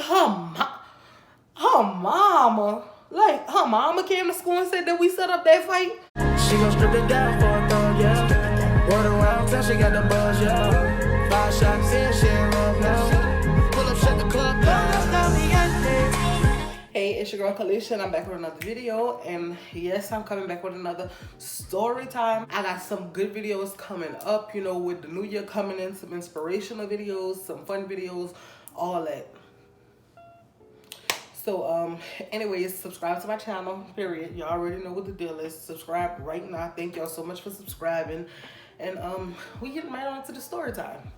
her mama, like her mama came to school and said that we set up that fight. She gon' strip it down for a thug, yeah. Run around till she got the buzz, yeah. 5 shots in, she in love now. Pull up, shut the club down. Hey, it's your girl Kalisha. I'm back with another video, and yes, I'm coming back with another story time. I got some good videos coming up, you know, with the new year coming in, some inspirational videos, some fun videos, all that. So anyways, subscribe to my channel, period. You already know what the deal is. Subscribe right now. Thank y'all so much for subscribing. And we getting right on to the story time.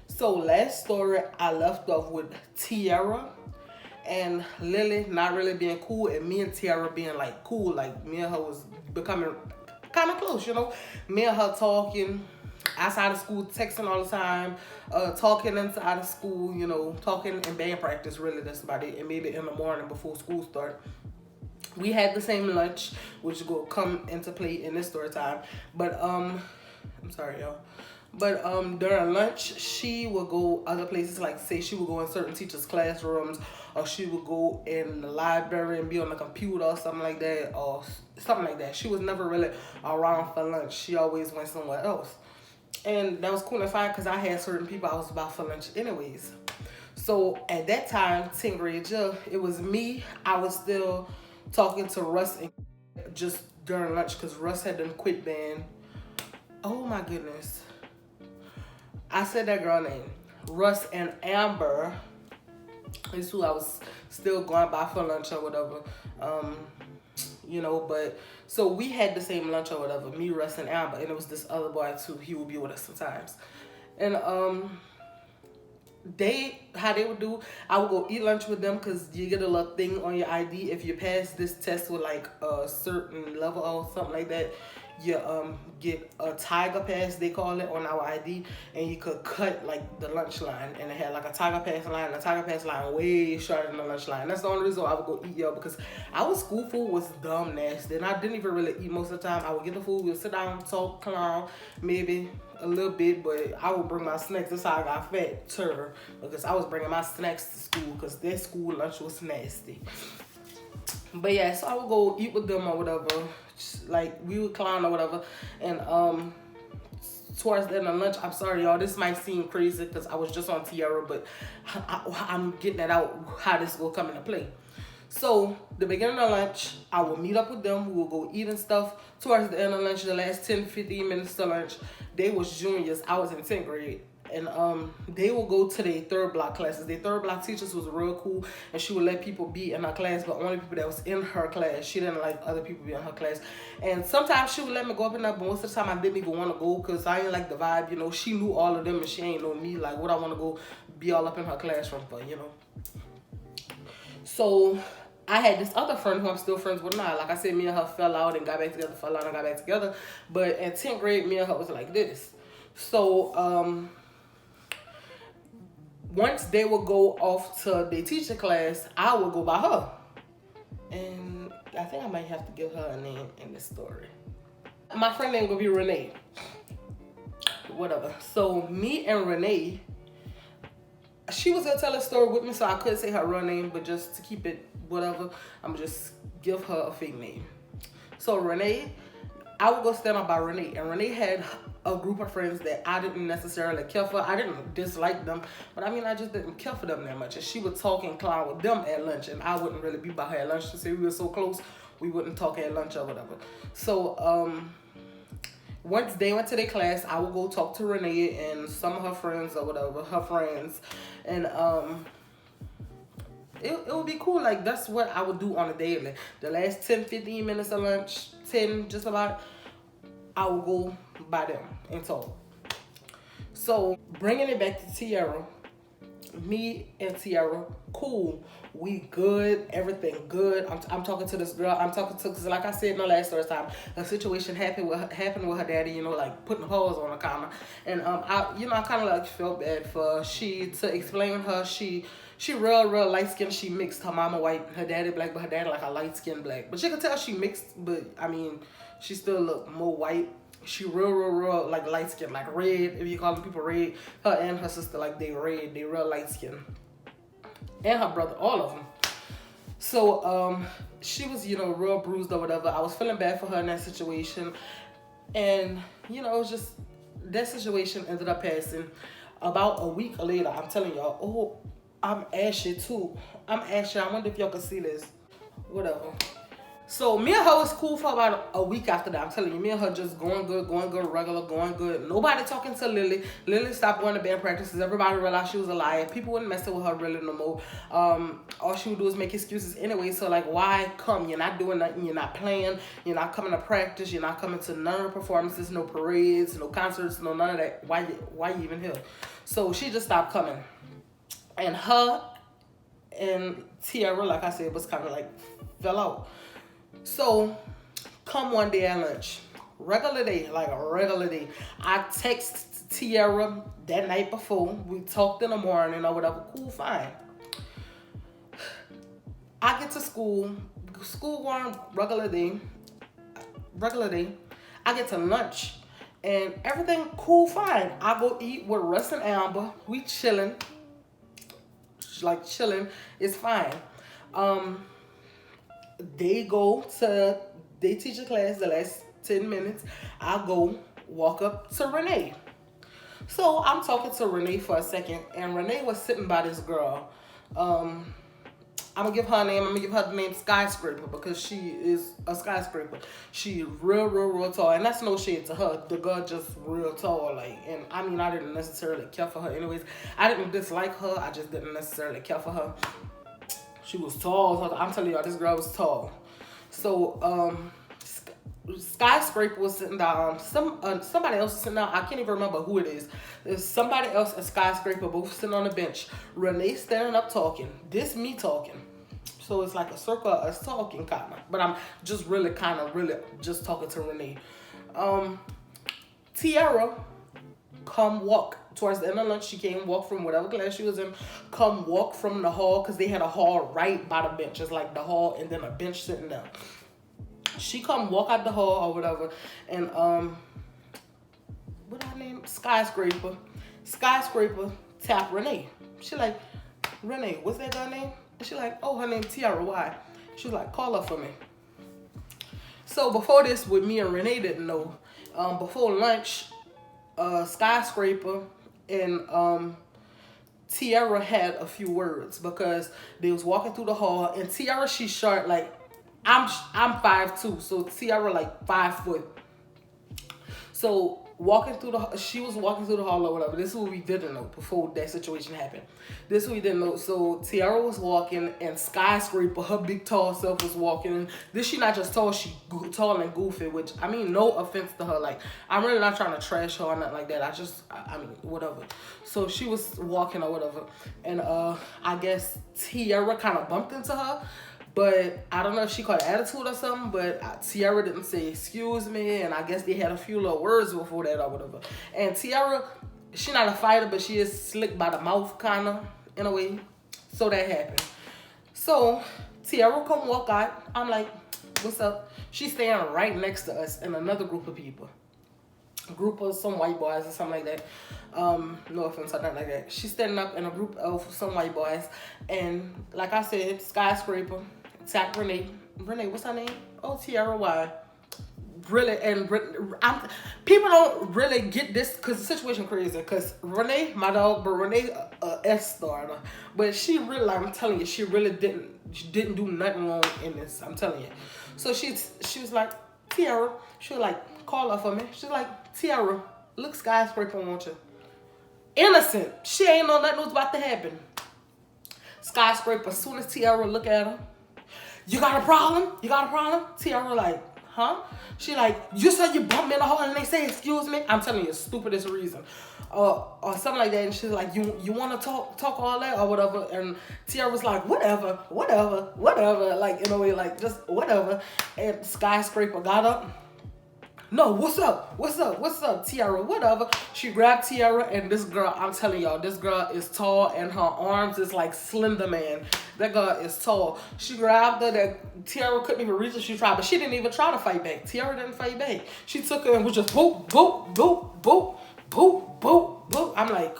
So last story, I left off with Tiara and Lily not really being cool, and me and Tiara being like cool. Like me and her was becoming kind of close, you know. Me and her talking outside of school, texting all the time, talking inside of school, you know, talking in band practice, really, that's about it, and maybe in the morning before school start. We had the same lunch, which will come into play in this story time, but I'm sorry, y'all. But during lunch, she would go other places, like say she would go in certain teachers' classrooms, or she would go in the library and be on the computer or something like that, or something like that. She was never really around for lunch. She always went somewhere else. And that was cool and fine because I had certain people I was about for lunch anyways. So at that time, 10th grade year, it was me. I was still talking to Russ and just during lunch because Russ had done quit band. Oh my goodness. I said that girl name. Russ and Amber is who I was still going by for lunch or whatever. You know, but so we had the same lunch or whatever, me, Russ, and Amber, and it was this other boy too. He would be with us sometimes. And how they would do, I would go eat lunch with them because you get a little thing on your ID if you pass this test with like a certain level or something like that. You get a tiger pass, they call it, on our ID, and you could cut like the lunch line, and it had like a tiger pass line, and the tiger pass line way shorter than the lunch line. That's the only reason I would go eat, y'all, because our school food was dumb nasty, and I didn't even really eat most of the time. I would get the food, we would sit down, talk, clown, maybe a little bit, but I would bring my snacks. That's how I got fat, too, because I was bringing my snacks to school because their school lunch was nasty. But yeah, so I would go eat with them or whatever. Like, we would clown or whatever. And towards the end of lunch, I'm sorry, y'all, this might seem crazy because I was just on Tiara, but I'm getting that out, how this will come into play. So, the beginning of lunch, I will meet up with them. We will go eat and stuff. Towards the end of lunch, the last 10, 15 minutes to lunch, they was juniors. I was in 10th grade. And they will go to their third block classes. Their third block teachers was real cool, and she would let people be in her class, but only people that was in her class. She didn't like other people be in her class. And sometimes she would let me go up in there, but most of the time I didn't even want to go because I didn't like the vibe, you know. She knew all of them and she ain't know me. Like, what I want to go be all up in her classroom for, you know. So I had this other friend who I'm still friends with now. Like I said, me and her fell out and got back together, fell out and got back together. But in 10th grade, me and her was like this. So, once they would go off to their teacher class, I would go by her. And I think I might have to give her a name in this story. My friend name would be Renee. Whatever. So me and Renee, she was gonna tell a story with me, so I couldn't say her real name, but just to keep it whatever, I'm just give her a fake name. So Renee, I would go stand up by Renee, and Renee had a group of friends that I didn't necessarily care for. I didn't dislike them, but I mean, I just didn't care for them that much. And she would talk and clown with them at lunch, and I wouldn't really be by her at lunch. To say we were so close, we wouldn't talk at lunch or whatever. So once they went to their class, I would go talk to Renee and some of her friends or whatever, her friends, and it would be cool. Like, that's what I would do on a daily. The last 10, 15 minutes of lunch, 10 just about, I would go by them and talk. So, bringing it back to Tiara, me and Tiara, cool. We good, everything good. I'm talking to this girl. I'm talking to, because like I said in the last story time, a situation happened with her daddy, you know, like putting holes on the counter. And I kind of like felt bad for to explain her. She real light skinned. She mixed. Her mama white, her daddy black, but her daddy like a light skinned black. But you could tell she mixed, but I mean, she still looked more white. She real like light skinned, like red. If you call people red, her and her sister, like they red, they real light skinned. and her brother, all of them. So she was, you know, real bruised or whatever. I was feeling bad for her in that situation, and you know, it was just that situation ended up passing. About a week later, I'm telling y'all, oh, I'm ashy too. I'm ashy. I wonder if y'all can see this. Whatever. So me and her was cool for about a week after that. I'm telling you, me and her just going good, regular, going good. Nobody talking to Lily. Lily stopped going to band practices. Everybody realized she was a liar. People wouldn't mess with her really no more. All she would do is make excuses anyway. So like, why come? You're not doing nothing. You're not playing. You're not coming to practice. You're not coming to none of the performances, no parades, no concerts, no none of that. Why you even here? So she just stopped coming. And her and Tiara, like I said, was kind of like fell out. So, come one day at lunch, regular day, I text Tiara that night before. We talked in the morning or whatever. Cool, fine. I get to school going regular day. I get to lunch, and everything cool, fine. I go eat with Russ and Amber. We chilling, It's fine. They teach a class the last 10 minutes. I go walk up to Renee. So I'm talking to Renee for a second, and Renee was sitting by this girl. I'm gonna give her a name. I'm gonna give her the name Skyscraper because she is a skyscraper. She real tall, and that's no shade to her. The girl just real tall, and I mean, I didn't necessarily care for her anyways. I didn't dislike her. I just didn't necessarily care for her. She was tall. I'm telling y'all, this girl was tall. So, Skyscraper was sitting down. Somebody else was sitting down. I can't even remember who it is. There's somebody else and Skyscraper both sitting on the bench. Renee standing up talking. This me talking. So it's like a circle of us talking kind of. But I'm just really just talking to Renee. Tiara come walk. Towards the end of lunch, she came walk from whatever class she was in, come walk from the hall, because they had a hall right by the bench. It's like the hall and then a bench sitting down. She come walk out the hall or whatever, and what her name? Skyscraper tap Renee. She like, Renee, what's that girl name? And she like, oh, her name Tiara. Why? She was like, call her for me. So before this, with me and Renee didn't know, before lunch, Skyscraper and Tiara had a few words because they was walking through the hall, and Tiara, she's short, like I'm 5'2", so Tiara like 5 foot. So she was walking through the hall or whatever. This is what we didn't know before that situation happened. This is what we didn't know. So Tiara was walking, and Skyscraper, her big tall self, was walking. And this, she not just tall, she tall and goofy, which, I mean, no offense to her. Like, I'm really not trying to trash her or nothing like that. I mean, whatever. So she was walking or whatever. And I guess Tiara kind of bumped into her. But I don't know if she caught attitude or something, but Tiara didn't say excuse me, and I guess they had a few little words before that or whatever. And Tiara, she not a fighter, but she is slick by the mouth, kind of, in a way. So that happened. So Tiara come walk out. I'm like, what's up? She's standing right next to us and another group of people. A group of some white boys or something like that. No offense or nothing like that. She's standing up in a group of some white boys. And like I said, Skyscraper tap Renee. Renee, what's her name? Oh, Tiara, why? Really, and people don't really get this because the situation crazy. Because Renee, my dog, but Renee, S starter. But she really, I'm telling you, she didn't do nothing wrong in this. I'm telling you. So she was like, Tiara, she was like, call her for me. She's like, Tiara, look, Skyscraper want you. Innocent. She ain't know nothing was about to happen. Skyscraper, as soon as Tiara look at her, you got a problem? You got a problem? Tiara like, huh? She like, you said you bumped me in the hall and they say excuse me? I'm telling you, stupidest reason. Or something like that. And she's like, you want to talk all that or whatever? And Tiara was like, whatever. Like, in a way, like, just whatever. And Skyscraper got up. No, what's up, Tiara, whatever. She grabbed Tiara, and this girl, I'm telling y'all, this girl is tall, and her arms is like Slender Man. That girl is tall. She grabbed her, that Tiara couldn't even reach her. She tried, but she didn't even try to fight back. Tiara didn't fight back. She took her and was just boop, boop, boop, boop, boop, boop, boop. I'm like,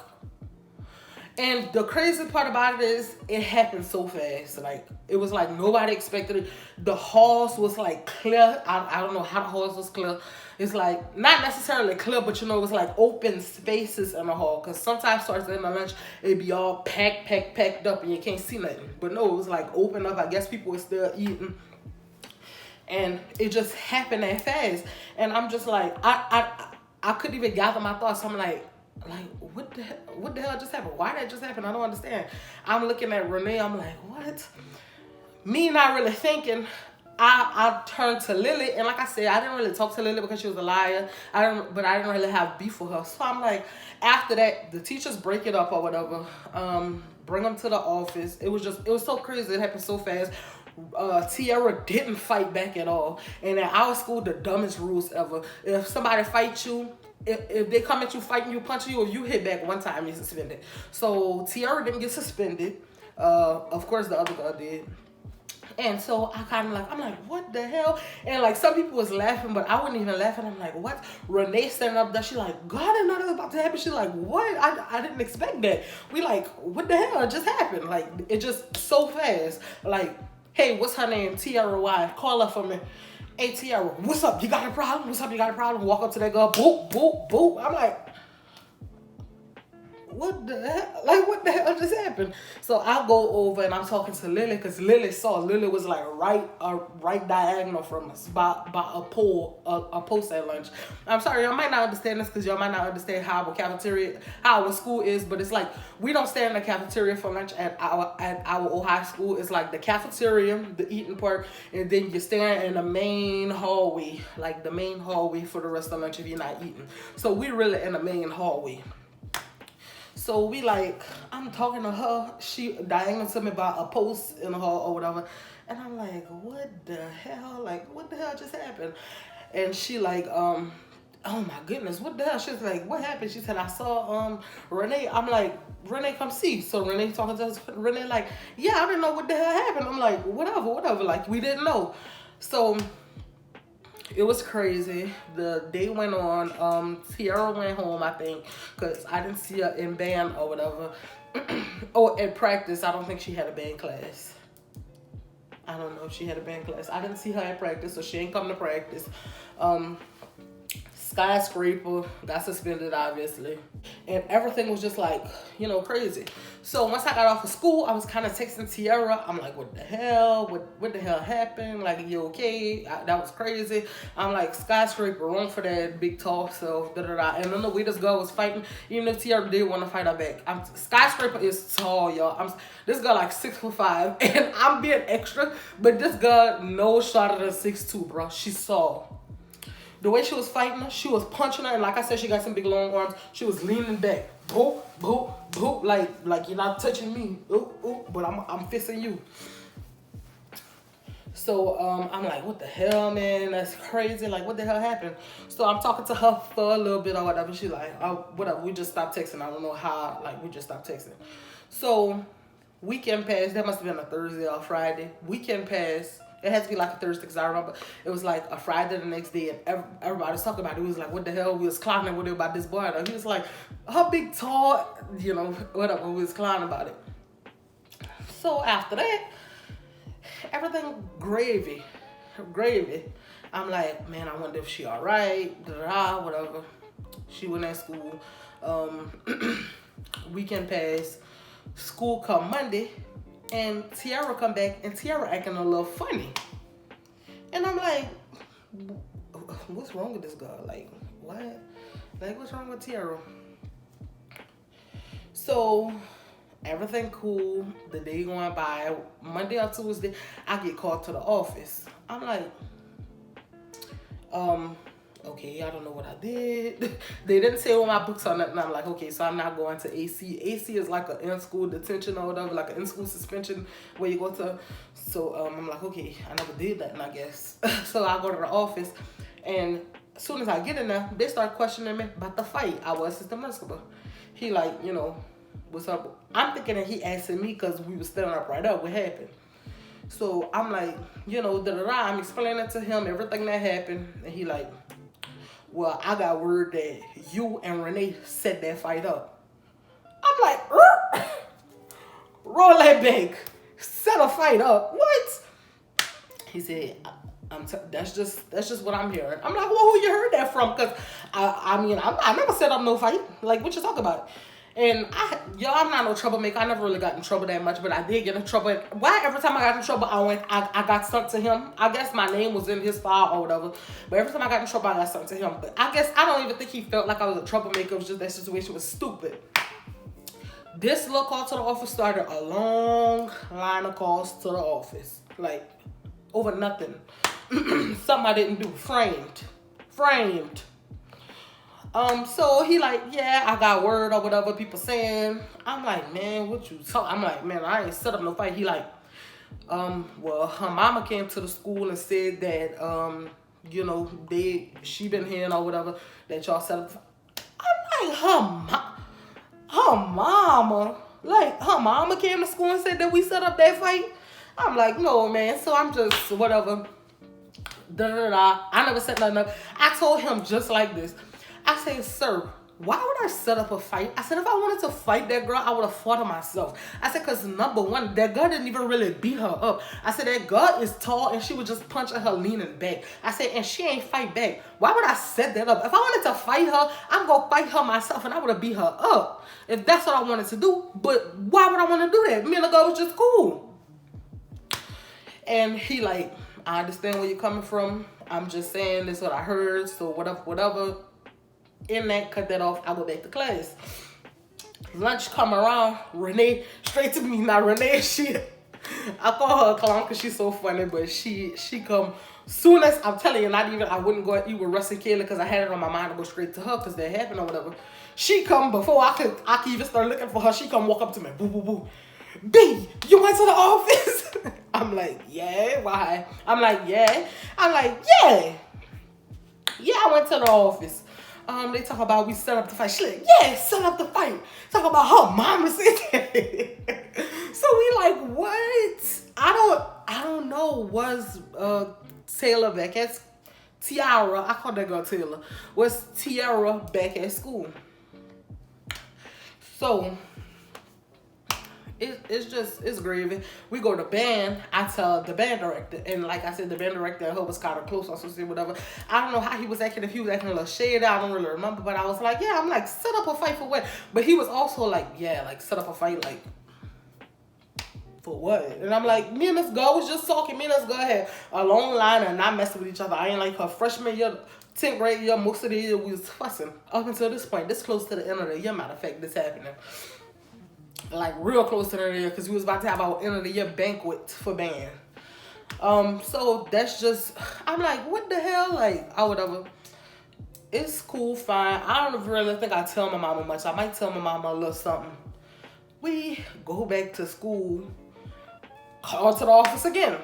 And the crazy part about it is it happened so fast. Like, it was like nobody expected it. The halls was like clear. I don't know how the halls was clear. It's like not necessarily clear, but you know, it was like open spaces in the hall. Cause sometimes towards the end of lunch, it'd be all packed up and you can't see nothing. But no, it was like open up. I guess people were still eating. And it just happened that fast. And I'm just like, I couldn't even gather my thoughts. I'm like, what the hell just happened? Why did that just happen? I don't understand. I'm looking at Renee. I'm like, what? Me not really thinking. I turned to Lily, and like I said, I didn't really talk to Lily because she was a liar. But I didn't really have beef with her. So I'm like, after that, the teachers break it up or whatever. Bring them to the office. It was so crazy. It happened so fast. Tiara didn't fight back at all. And at our school, the dumbest rules ever. If somebody fights you, if they come at you fighting you, punching you, if you hit back one time, you're suspended. So Tiara didn't get suspended. Of course, the other girl did. And so I'm like, what the hell? And like some people was laughing, but I wasn't even laughing. I'm like, what? Renee standing up there, she like, God, I didn't know that was about to happen. She like, what? I didn't expect that. We like, what the hell? It just happened. Like, it just so fast. Like, hey, what's her name? Tiara Y. Call her for me. Hey, Tiara, what's up? You got a problem? What's up? You got a problem? Walk up to that girl. Boop, boop, boop. I'm like, what the hell? Like, what the hell just happened? So I go over and I'm talking to Lily because Lily was like right diagonal from us by a post at lunch. I'm sorry, y'all might not understand this because y'all might not understand how our school is, but it's like we don't stand in the cafeteria for lunch at our old high school. It's like the cafeteria, the eating part, and then you stand in the main hallway, like the main hallway for the rest of lunch if you're not eating. So we really in the main hallway. So we like, I'm talking to her, she diagonal to me about a post in the hall or whatever. And I'm like, what the hell? Like, what the hell just happened? And she like, oh my goodness, what the hell? She's like, what happened? She said, I saw Renee. I'm like, Renee, come see. So Renee talking to us. Renee like, yeah, I didn't know what the hell happened. I'm like, whatever. Like, we didn't know. So it was crazy. The day went on. Tiara went home, I think, because I didn't see her in band or whatever. Or in practice. I don't think she had a band class. I don't know if she had a band class. I didn't see her at practice, so she ain't come to practice. Skyscraper got suspended, obviously, and everything was just like, you know, crazy. So once I got off of school, I was kind of texting Tiara. I'm like, what the hell? What the hell happened? Like, you okay? That was crazy. I'm like, Skyscraper, wrong for that big talk. So and then the way this girl was fighting, even if Tiara did want to fight her back. Skyscraper is tall, y'all. This girl like 6'5", and I'm being extra, but this girl no shorter than 6'2", bro. She's tall. The way she was fighting her, she was punching her, and like I said, she got some big long arms. She was leaning back, boop, boop, boop, like you're not touching me, but I'm fisting you. So I'm like, what the hell, man? That's crazy. Like, what the hell happened? So I'm talking to her for a little bit or whatever. She's like, oh, whatever. We just stopped texting. I don't know how. Like, we just stopped texting. So weekend passed. That must have been a Thursday or Friday. Weekend passed. It had to be like a Thursday because I remember it was like a Friday the next day, and everybody was talking about it. We was like, what the hell? We was clowning with it about this boy. And he was like, her big tall, you know, whatever. We was clowning about it. So after that, everything gravy. I'm like, man, I wonder if she all right, whatever. She went at school. Weekend passed. School come Monday. And Tiara come back, and Tiara acting a little funny. And I'm like, what's wrong with this girl? Like, what? Like, what's wrong with Tiara? So, everything cool. The day going by. Monday or Tuesday, I get called to the office. I'm like, okay, I don't know what I did. They didn't say all my books or nothing. I'm like, okay, so I'm not going to AC. AC is like an in-school detention or whatever, like an in-school suspension where you go to. So I'm like, okay, I never did that, I guess. So I go to the office, and as soon as I get in there, they start questioning me about the fight. I was assistant principal. He like, you know, what's up? I'm thinking that he asking me because we were standing up right up. What happened? So I'm like, you know, I'm explaining to him everything that happened, and he like, well, I got word that you and Renee set that fight up. I'm like, roll that back, set a fight up. What? He said, that's just what I'm hearing. I'm like, well, who you heard that from? Because I never set up no fight. Like, what you talk about? And I'm not no troublemaker. I never really got in trouble that much, but I did get in trouble. Why every time I got in trouble, I got sent to him? I guess my name was in his file or whatever. But every time I got in trouble, I got sent to him. But I guess I don't even think he felt like I was a troublemaker. It was just that situation was stupid. This little call to the office started a long line of calls to the office. Like, over nothing. Something I didn't do. Framed. So he like, yeah, I got word or whatever people saying. I'm like, man, what you talk? I'm like, man, I ain't set up no fight. He like, well, her mama came to the school and said that, you know, she been hearing or whatever that y'all set up. I'm like, her mama, like her mama came to school and said that we set up that fight. I'm like, no, man. So I'm just whatever. I never set nothing up. I told him just like this. I said, sir, why would I set up a fight? I said, if I wanted to fight that girl, I would have fought her myself. I said, because number one, that girl didn't even really beat her up. I said, that girl is tall and she was just punching her leaning back. I said, and she ain't fight back. Why would I set that up? If I wanted to fight her, I'm going to fight her myself and I would have beat her up. If that's what I wanted to do. But why would I want to do that? Me and the girl was just cool. And he like, I understand where you're coming from. I'm just saying this is what I heard. So whatever. In that, cut that off. I go back to class. Lunch come around. Renee, straight to me. Now Renee, I call her a clown because she's so funny, but she come soon as I'm telling you, I wouldn't go eat with Russ and Kayla because I had it on my mind to go straight to her because that happened or whatever. She come before I could even start looking for her. She come walk up to me. Boo boo boo. B, you went to the office? I'm like, yeah. Why? I'm like, yeah. Yeah, I went to the office. They talk about we set up the fight. She like, yeah, set up the fight. Talk about her mama said that. So we like, what? I don't know. Was Taylor back at Tiara? I call that girl Taylor. Was Tiara back at school? So it's gravy. We go to band. I tell the band director, and like I said, the band director and her was kind of close. I was say whatever. I don't know how he was acting. If he was acting a little shady, I don't really remember. But I was like, yeah. I'm like, set up a fight for what? But he was also like, yeah, like set up a fight like for what? And I'm like, me and this girl was just talking. Me and this girl had a long line and not messing with each other. I ain't like her freshman year, 10th grade year. Most of the year we was fussing up until this point. This close to the end of the year. Matter of fact, this happening. Like real close to the end of the year because we was about to have our end of the year banquet for band. So that's just, I'm like, what the hell? Like, whatever. It's cool, fine. I don't really think I tell my mama much. I might tell my mama a little something. We go back to school, call to the office again.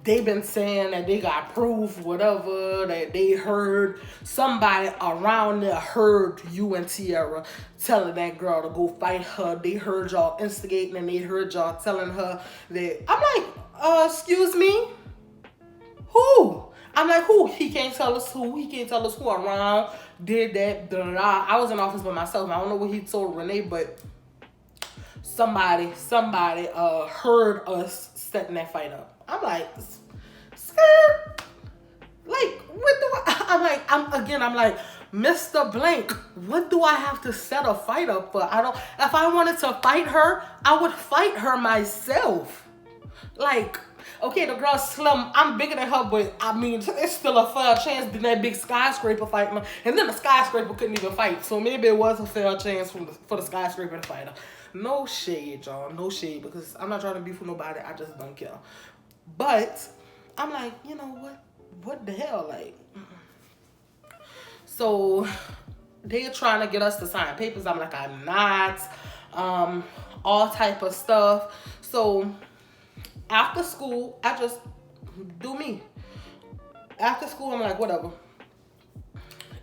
They been saying that they got proof, whatever, that they heard somebody around there heard you and Tiara telling that girl to go fight her. They heard y'all instigating and they heard y'all telling her that. I'm like, excuse me? Who? I'm like, who? He can't tell us who. He can't tell us who around did that. Blah, blah, blah. I was in office by myself. I don't know what he told Renee, but somebody heard us setting that fight up. I'm like, skirt. Like, what do I'm like, Mr. Blank, what do I have to set a fight up for? If I wanted to fight her, I would fight her myself. Like, okay, the girl's slim. I'm bigger than her, but I mean, it's still a fair chance than that big skyscraper fight. And then the skyscraper couldn't even fight. So maybe it was a fair chance for the skyscraper to fight her. No shade, y'all. No shade, because I'm not trying to beef with nobody. I just don't care. But I'm like, you know what? What the hell? Like, so they're trying to get us to sign papers. I'm like, I'm not. All type of stuff. So after school, I just do me. After school, I'm like, whatever.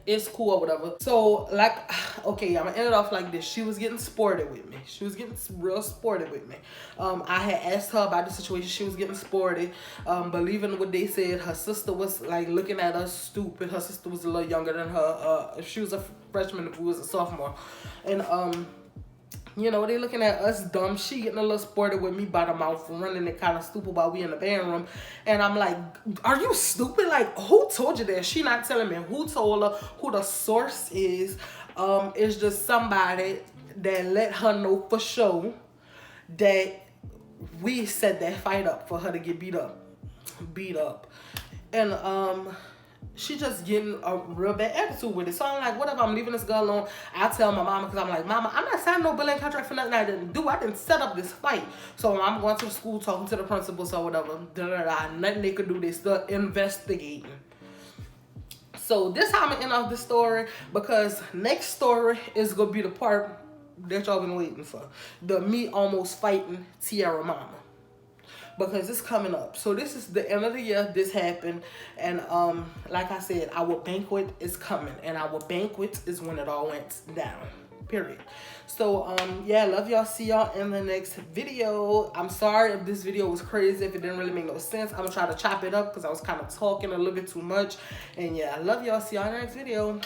it's cool or whatever. So like, okay, I'm gonna end it off like this. She was getting sported with me. She was getting real sported with me. I had asked her about the situation. She was getting sported. Believing what they said, her sister was like looking at us stupid. Her sister was a little younger than her. She was a freshman, who was a sophomore, and you know, they looking at us dumb. She getting a little sported with me by the mouth, running it kind of stupid while we in the bedroom. And I'm like, are you stupid? Like, who told you that? She not telling me who told her, who the source is. It's just somebody that let her know for sure that we set that fight up for her to get beat up. And she just getting a real bad attitude with it. So I'm like, whatever, I'm leaving this girl alone. I tell my mama, because I'm like, mama, I'm not signing no bullying contract for nothing I didn't do. I didn't set up this fight. So I'm going to the school, talking to the principals or whatever. Nothing they could do. They still investigating. So this how I'm going to end off this story, because next story is going to be the part that y'all been waiting for. The me almost fighting Tiara mama. Because it's coming up. So this is the end of the year. This happened. And like I said, our banquet is coming. And our banquet is when it all went down. Period. So yeah, love y'all. See y'all in the next video. I'm sorry if this video was crazy, if it didn't really make no sense. I'm gonna try to chop it up because I was kind of talking a little bit too much. And yeah, I love y'all. See y'all in the next video.